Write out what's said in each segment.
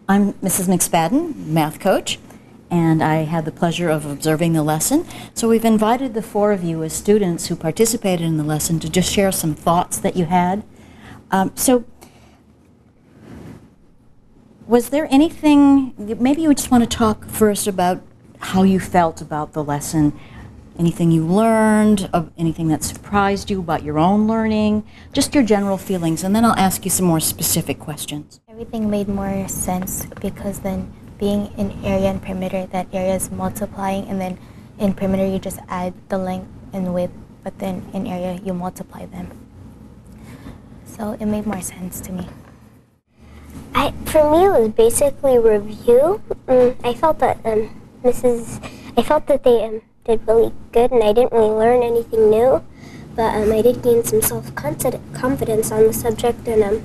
I'm Mrs. McSpadden, math coach, and I had the pleasure of observing the lesson. So we've invited the four of you as students who participated in the lesson to just share some thoughts that you had. So was there anything, maybe you just want to talk first about how you felt about the lesson, anything you learned, anything that surprised you about your own learning, just your general feelings, and then I'll ask you some more specific questions. Everything made more sense because then being in area and perimeter, that area is multiplying, and then in perimeter you just add the length and width, but then in area you multiply them. So it made more sense to me. For me, it was basically review. I felt that they did really good, and I didn't really learn anything new, but I did gain some self-confidence on the subject, and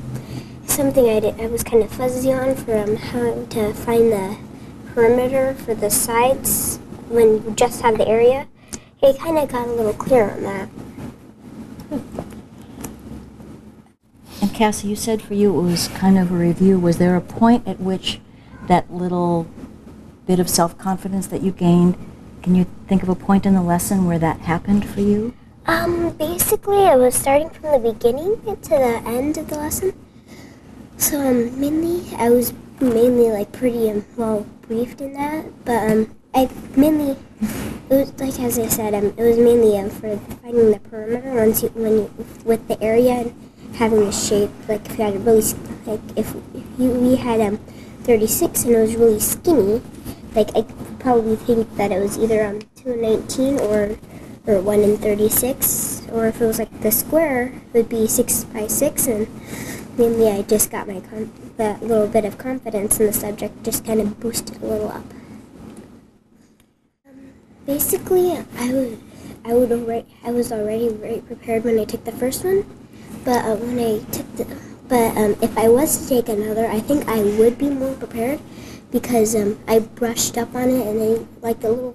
something I was kind of fuzzy on for how to find the perimeter for the sides when you just have the area. It kind of got a little clearer on that. And Cassie, you said for you it was kind of a review. Was there a point at which that little bit of self-confidence that you gained, can you think of a point in the lesson where that happened for you? Basically, I was starting from the beginning to the end of the lesson. So I was mainly like pretty well briefed in that, but it was like as I said, it was mainly for finding the perimeter with the area and having a shape. Like if you had a really we had 36 and it was really skinny, like I could probably think that it was either 2 and 19 or 1 and 36, or if it was like the square, it would be 6 by 6, and mainly I just got that little bit of confidence in the subject, just kind of boosted a little up. Basically, I was already very prepared when I took the first one, but if I was to take another, I think I would be more prepared because I brushed up on it, and then like the little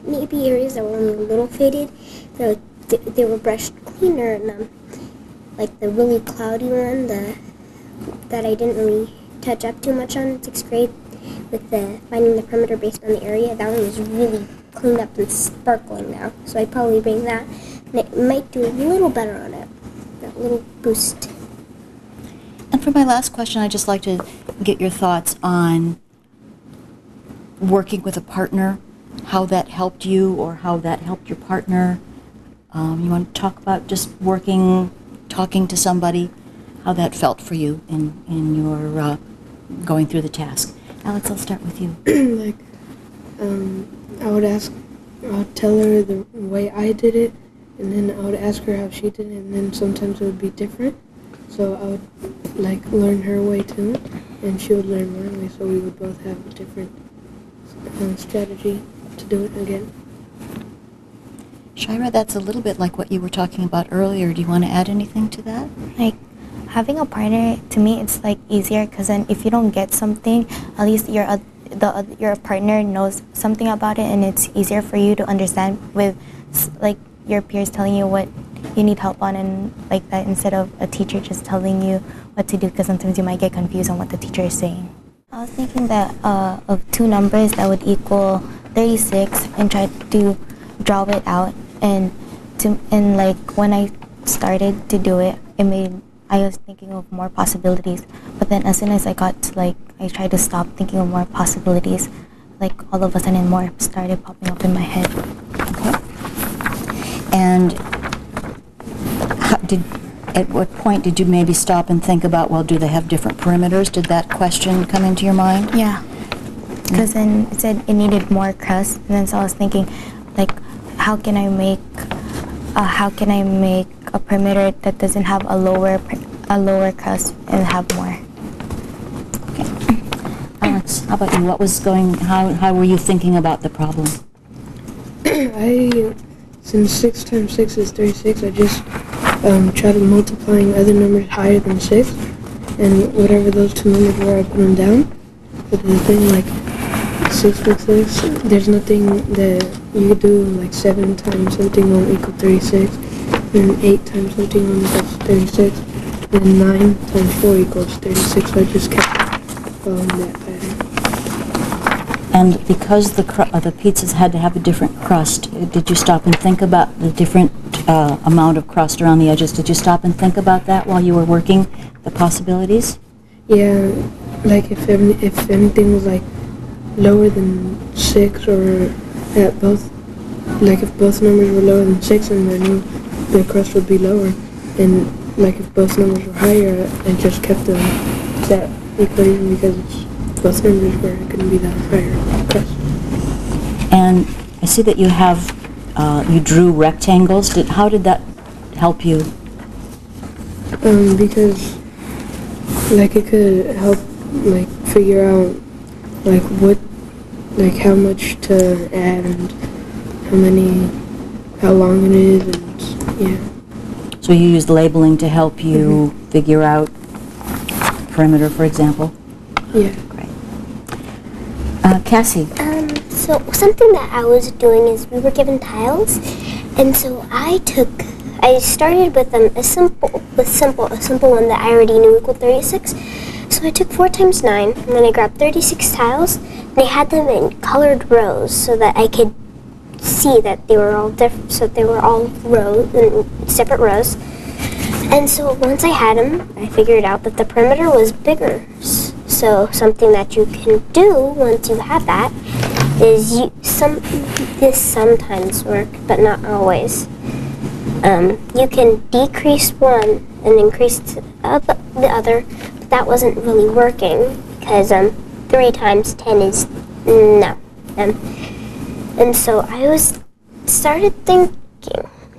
maybe areas that were only a little faded, they were brushed cleaner, and like the really cloudy one, that I didn't really touch up too much on in 6th grade with the finding the perimeter based on the area, that one was really cleaned up and sparkling now. So I'd probably bring that, and it might do a little better on it, that little boost. And for my last question, I'd just like to get your thoughts on working with a partner, how that helped you or how that helped your partner. You want to talk about just talking to somebody, how that felt for you in your going through the task. Alex, I'll start with you. I would tell her the way I did it, and then I would ask her how she did it, and then sometimes it would be different. So I would learn her way too, and she would learn my way, so we would both have a different strategy to do it again. Shira, that's a little bit like what you were talking about earlier. Do you want to add anything to that? Like having a partner, to me, it's like easier because then if you don't get something, at least your partner knows something about it, and it's easier for you to understand with like your peers telling you what you need help on and like that, instead of a teacher just telling you what to do, because sometimes you might get confused on what the teacher is saying. I was thinking that of two numbers that would equal 36 and try to draw it out, and like when I started to do it, I was thinking of more possibilities, but then as soon as I got to I tried to stop thinking of more possibilities, like all of a sudden more started popping up in my head. Okay. And at what point did you maybe stop and think about, well, do they have different perimeters? Did that question come into your mind? Yeah, because then it said it needed more crust, and then so I was thinking, like, how can I make a perimeter that doesn't have a lower crust and have more? Okay. Alex, how about you? How were you thinking about the problem? Since 6 times 6 is 36, I just tried multiplying other numbers higher than 6, and whatever those two numbers were, I put them down. But the thing, like 6 with 6, there's nothing that you could do, like 7 times something won't equal 36, and 8 times something won't equal 36, and 9 times 4 equals 36, so I just kept following that pattern. And because the pizzas had to have a different crust, did you stop and think about the different amount of crust around the edges? Did you stop and think about that while you were working the possibilities? Yeah, like if anything was like lower than 6 or at both, like if both numbers were lower than 6, then I knew the crust would be lower. And like if both numbers were higher, I just kept that equation because both numbers were going to be that higher crust. And I see that you have, you drew rectangles. How did that help you? Because like it could help like figure out like how much to add and how long it is, and yeah. So you used labeling to help you figure out perimeter, for example? Yeah. Great. Cassie? So something that I was doing is we were given tiles, and so I started with a simple one that I already knew equaled 36. So I took 4 times 9, and then I grabbed 36 tiles, and I had them in colored rows so that I could see that they were all different, so they were all rows in separate rows. And so once I had them, I figured out that the perimeter was bigger. So something that you can do once you have that is this sometimes work, but not always. You can decrease one and increase the other, but that wasn't really working because 3 times 10 is no. And so I started thinking,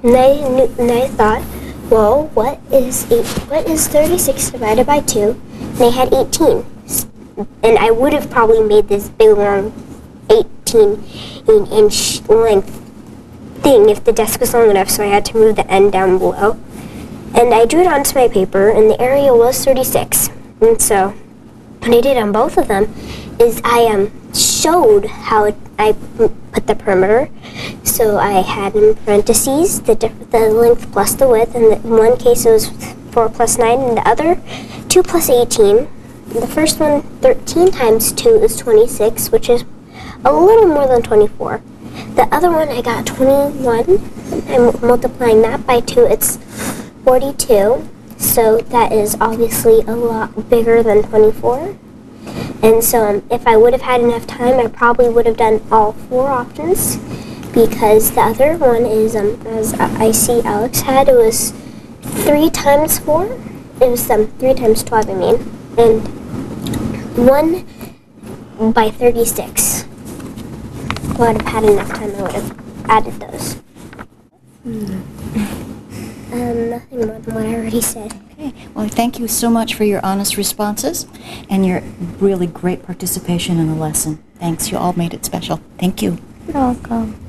and I thought, well, what is 36 divided by 2? And I had 18. And I would have probably made this big long 18-inch length thing if the desk was long enough, so I had to move the end down below. And I drew it onto my paper, and the area was 36. And so what I did on both of them is I showed how I put the perimeter. So I had in parentheses the length plus the width, and in one case it was 4 plus 9, and the other 2 plus 18. The first one, 13 times 2 is 26, which is a little more than 24. The other one, I got 21. I'm multiplying that by 2, it's 42. So that is obviously a lot bigger than 24. And so if I would have had enough time, I probably would have done all 4 options, because the other one is, as I see Alex had, it was 3 times 4. It was 3 times 12, I mean. And 1 by 36. If I would have had enough time, I would have added those. Nothing more than what I already said. Okay. Well, thank you so much for your honest responses and your really great participation in the lesson. Thanks. You all made it special. Thank you. You're welcome.